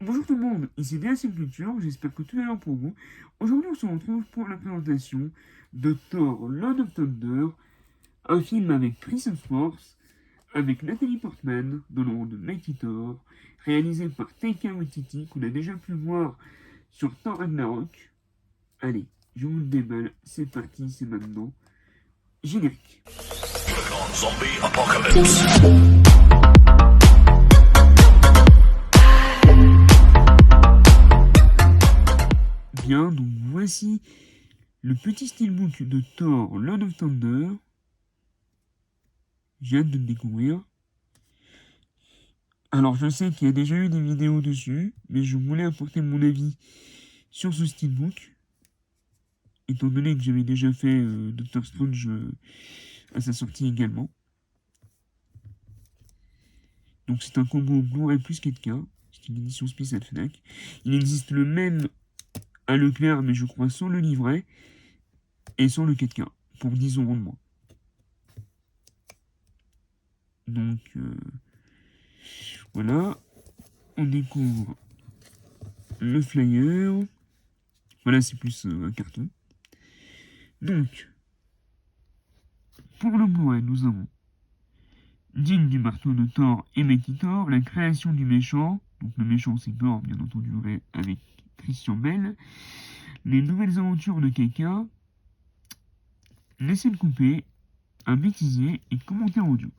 Bonjour tout le monde, ici DSM Culture, j'espère que tout est bien pour vous. Aujourd'hui on se retrouve pour la présentation de Thor Lord of Thunder, un film avec Chris Hemsworth, avec Natalie Portman dans le rôle de Mighty Thor, réalisé par Taika Waititi qu'on a déjà pu voir sur Thor Ragnarok. Allez, je vous le déballe, c'est parti, c'est maintenant. Générique. Zombie apocalypse. Bien, donc voici le petit steelbook de Thor Lord of Thunder. J'ai hâte de le découvrir. Alors je sais qu'il y a déjà eu des vidéos dessus, mais je voulais apporter mon avis sur ce steelbook, étant donné que j'avais déjà fait Doctor Strange à sa sortie également. Donc c'est un combo Blu-ray plus 4K, c'est une édition spéciale Fnac. Il existe le même à Leclerc, mais je crois sans le livret, et sans le 4K, pour 10 € de moins. Donc voilà, on découvre le flyer. Voilà, c'est plus un carton. Donc, pour le Blu-ray, nous avons digne du marteau de Thor et Mighty Thor, la création du méchant, donc le méchant c'est Thor, bien entendu, avec Christian Bell, les nouvelles aventures de Keka, les scènes coupées, un bêtisier et commentaires audio.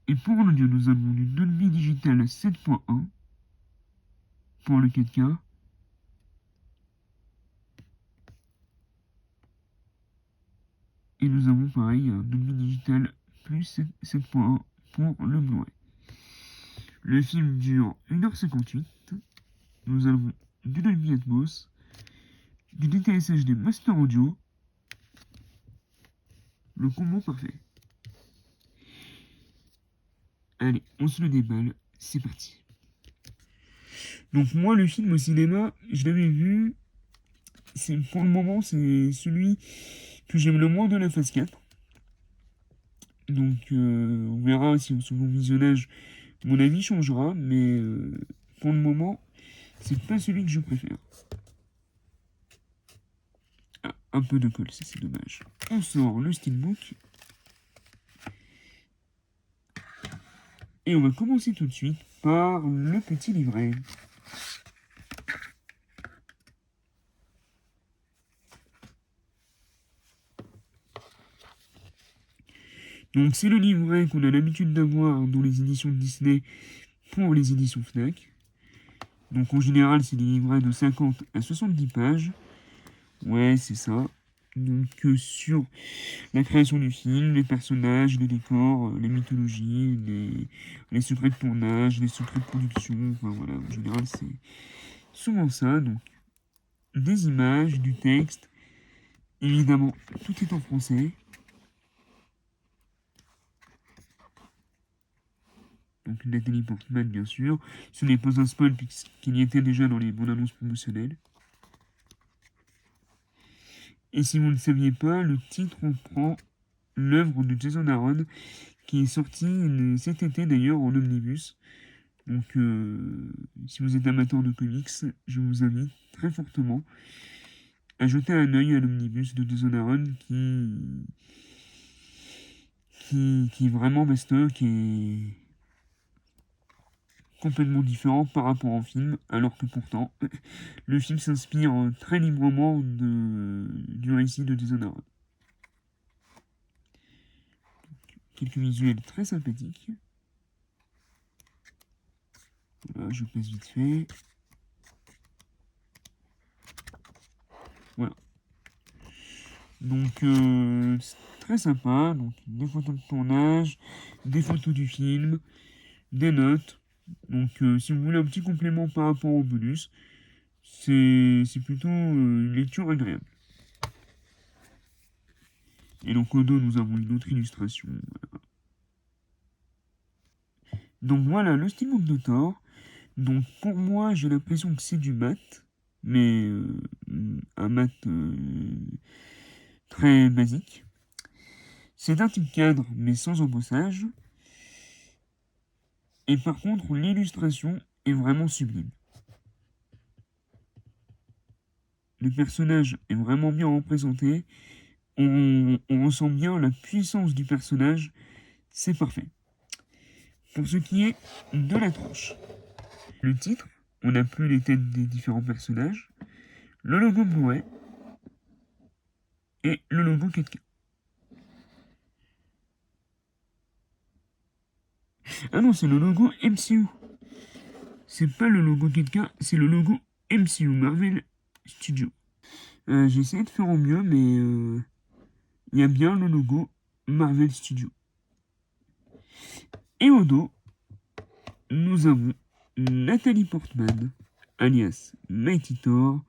Et pour l'audio, nous avons du Dolby Digital 7.1 pour le 4K. Et nous avons pareil un Dolby Digital plus 7.1 pour le Blu-ray. Le film dure 1h58. Nous avons du Dolby Atmos, du DTS HD Master Audio, le combo parfait. Allez, on se le déballe, c'est parti. Donc moi, le film au cinéma, je l'avais vu, pour le moment, c'est celui que j'aime le moins de la phase 4. Donc on verra si au second visionnage, mon avis changera, mais pour le moment, c'est pas celui que je préfère. Ah, un peu de colle, ça c'est dommage. On sort le steelbook. Et on va commencer tout de suite par le petit livret. Donc c'est le livret qu'on a l'habitude d'avoir dans les éditions de Disney pour les éditions Fnac. Donc en général c'est des livrets de 50 à 70 pages. Ouais, c'est ça. Donc sur la création du film, les personnages, les décors, les mythologies, les secrets de tournage, les secrets de production, enfin voilà, en général c'est souvent ça. Donc des images, du texte, évidemment tout est en français. Donc Nathalie Portman bien sûr. Ce n'est pas un spoil puisqu'il y était déjà dans les bandes annonces promotionnelles. Et si vous ne le saviez pas, le titre reprend l'œuvre de Jason Aaron qui est sortie cet été d'ailleurs en omnibus. Donc si vous êtes amateur de comics, je vous invite très fortement à jeter un œil à l'omnibus de Jason Aaron qui est vraiment mastoc et complètement différent par rapport au film, alors que pourtant, le film s'inspire très librement du récit de Jason Aaron. Quelques visuels très sympathiques. Voilà, je passe vite fait. Voilà. Donc, c'est très sympa. Donc, des photos de tournage, des photos du film, des notes. Donc, si vous voulez un petit complément par rapport au bonus, c'est plutôt une lecture agréable. Et donc, au dos, nous avons une autre illustration. Donc, voilà, le steelbook de Thor. Donc, pour moi, j'ai l'impression que c'est du mat, mais un mat très basique. C'est un type cadre, mais sans embossage. Et par contre, l'illustration est vraiment sublime. Le personnage est vraiment bien représenté. On ressent bien la puissance du personnage. C'est parfait. Pour ce qui est de la tranche. Le titre, on n'a plus les têtes des différents personnages. Le logo Blu-ray et le logo 4K. Ah non, c'est le logo MCU. C'est pas le logo 4K, c'est le logo MCU, Marvel Studios. J'ai essayé de faire au mieux, mais il y a bien le logo Marvel Studios. Et au dos, nous avons Nathalie Portman, alias Mighty Thor.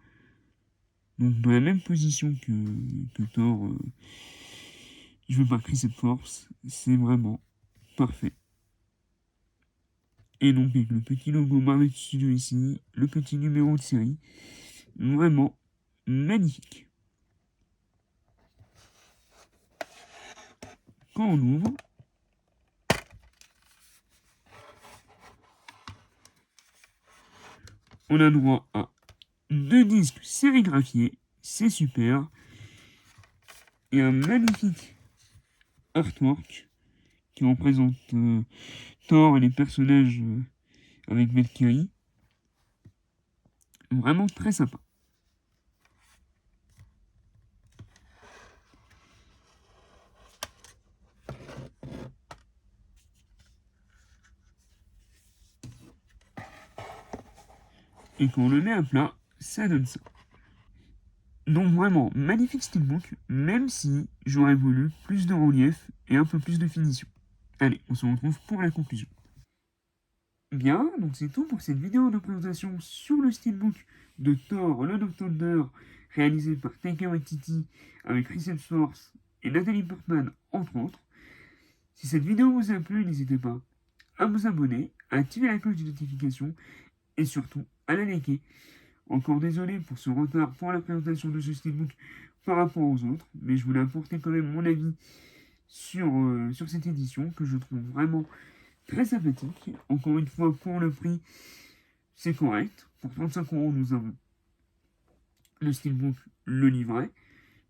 Donc dans la même position que Thor. Je veux pas créer cette force. C'est vraiment parfait. Et donc avec le petit logo Marvel Studios ici, le petit numéro de série. Vraiment magnifique. Quand on ouvre, on a droit à 2 disques sérigraphiés, c'est super, et un magnifique artwork qui représente Thor et les personnages avec Valkyrie. Vraiment très sympa. Et quand on le met à plat, ça donne ça. Donc vraiment, magnifique steelbook, même si j'aurais voulu plus de relief et un peu plus de finition. Allez, on se retrouve pour la conclusion. Bien, donc c'est tout pour cette vidéo de présentation sur le steelbook de Thor, Love of Thunder, réalisé par Taika Waititi avec Chris Hemsworth et Natalie Portman, entre autres. Si cette vidéo vous a plu, n'hésitez pas à vous abonner, à activer la cloche de notification et surtout à la liker. Encore désolé pour ce retard pour la présentation de ce steelbook par rapport aux autres, mais je voulais apporter quand même mon avis sur cette édition que je trouve vraiment très sympathique. Encore une fois, pour le prix, c'est correct. Pour 35 €, nous avons le steelbook, le livret.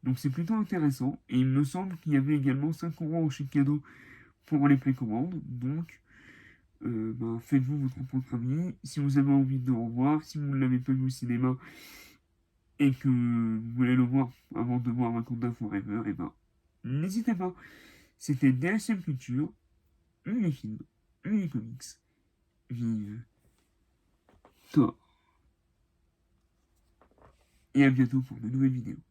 Donc c'est plutôt intéressant. Et il me semble qu'il y avait également 5 € au chèque cadeau pour les précommandes. Donc faites-vous votre propre avis. Si vous avez envie de le revoir, si vous ne l'avez pas vu au cinéma et que vous voulez le voir avant de voir Wakanda Forever, et n'hésitez pas. C'était DHM Culture, les films, les comics. Vive Thor. Et à bientôt pour de nouvelles vidéos.